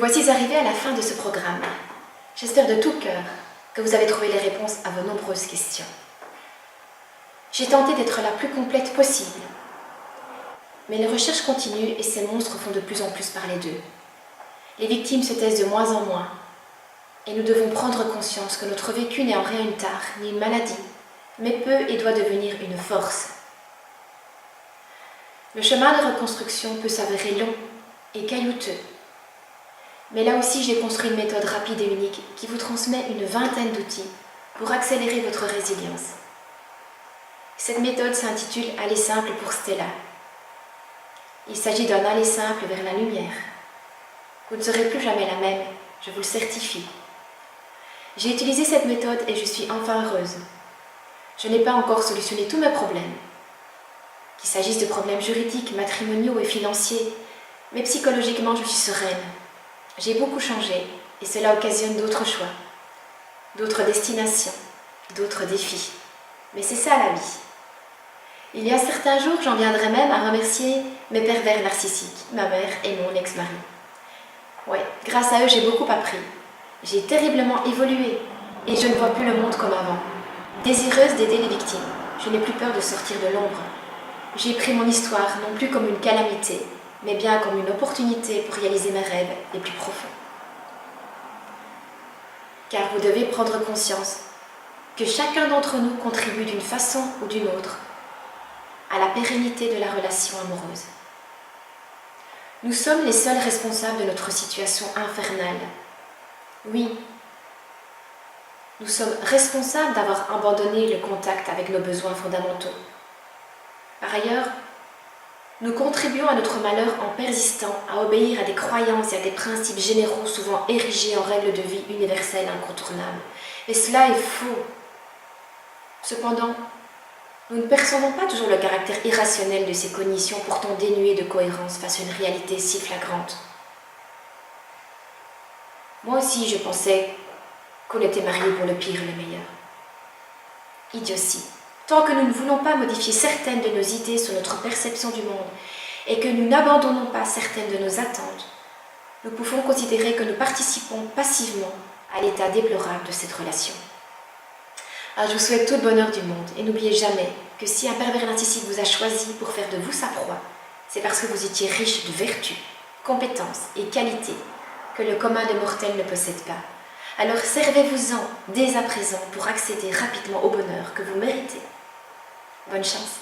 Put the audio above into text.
voici arrivés à la fin de ce programme. J'espère de tout cœur que vous avez trouvé les réponses à vos nombreuses questions. J'ai tenté d'être la plus complète possible, mais les recherches continuent et ces monstres font de plus en plus parler d'eux. Les victimes se taisent de moins en moins, et nous devons prendre conscience que notre vécu n'est en rien une tare ni une maladie, mais peut et doit devenir une force. Le chemin de reconstruction peut s'avérer long et caillouteux, mais là aussi j'ai construit une méthode rapide et unique qui vous transmet une vingtaine d'outils pour accélérer votre résilience. Cette méthode s'intitule « Aller simple pour Stella ». Il s'agit d'un aller simple vers la lumière. Vous ne serez plus jamais la même, je vous le certifie. J'ai utilisé cette méthode et je suis enfin heureuse. Je n'ai pas encore solutionné tous mes problèmes. Qu'il s'agisse de problèmes juridiques, matrimoniaux et financiers, mais psychologiquement je suis sereine. J'ai beaucoup changé et cela occasionne d'autres choix, d'autres destinations, d'autres défis. Mais c'est ça la vie. Il y a certains jours, j'en viendrai même à remercier mes pervers narcissiques, ma mère et mon ex-mari. Ouais, grâce à eux, j'ai beaucoup appris. J'ai terriblement évolué et je ne vois plus le monde comme avant. Désireuse d'aider les victimes, je n'ai plus peur de sortir de l'ombre. J'ai pris mon histoire non plus comme une calamité, mais bien comme une opportunité pour réaliser mes rêves les plus profonds. Car vous devez prendre conscience que chacun d'entre nous contribue d'une façon ou d'une autre à la pérennité de la relation amoureuse. Nous sommes les seuls responsables de notre situation infernale. Oui, nous sommes responsables d'avoir abandonné le contact avec nos besoins fondamentaux. Par ailleurs, nous contribuons à notre malheur en persistant à obéir à des croyances et à des principes généraux souvent érigés en règles de vie universelles incontournables. Et cela est faux. Cependant, nous ne percevons pas toujours le caractère irrationnel de ces cognitions pourtant dénuées de cohérence face à une réalité si flagrante. Moi aussi, je pensais qu'on était mariés pour le pire et le meilleur. Idiotie. Tant que nous ne voulons pas modifier certaines de nos idées sur notre perception du monde et que nous n'abandonnons pas certaines de nos attentes, nous pouvons considérer que nous participons passivement à l'état déplorable de cette relation. Alors je vous souhaite tout le bonheur du monde et n'oubliez jamais que si un pervers narcissique vous a choisi pour faire de vous sa proie, c'est parce que vous étiez riche de vertus, compétences et qualités que le commun des mortels ne possède pas. Alors servez-vous-en dès à présent pour accéder rapidement au bonheur que vous méritez. Bonne chance.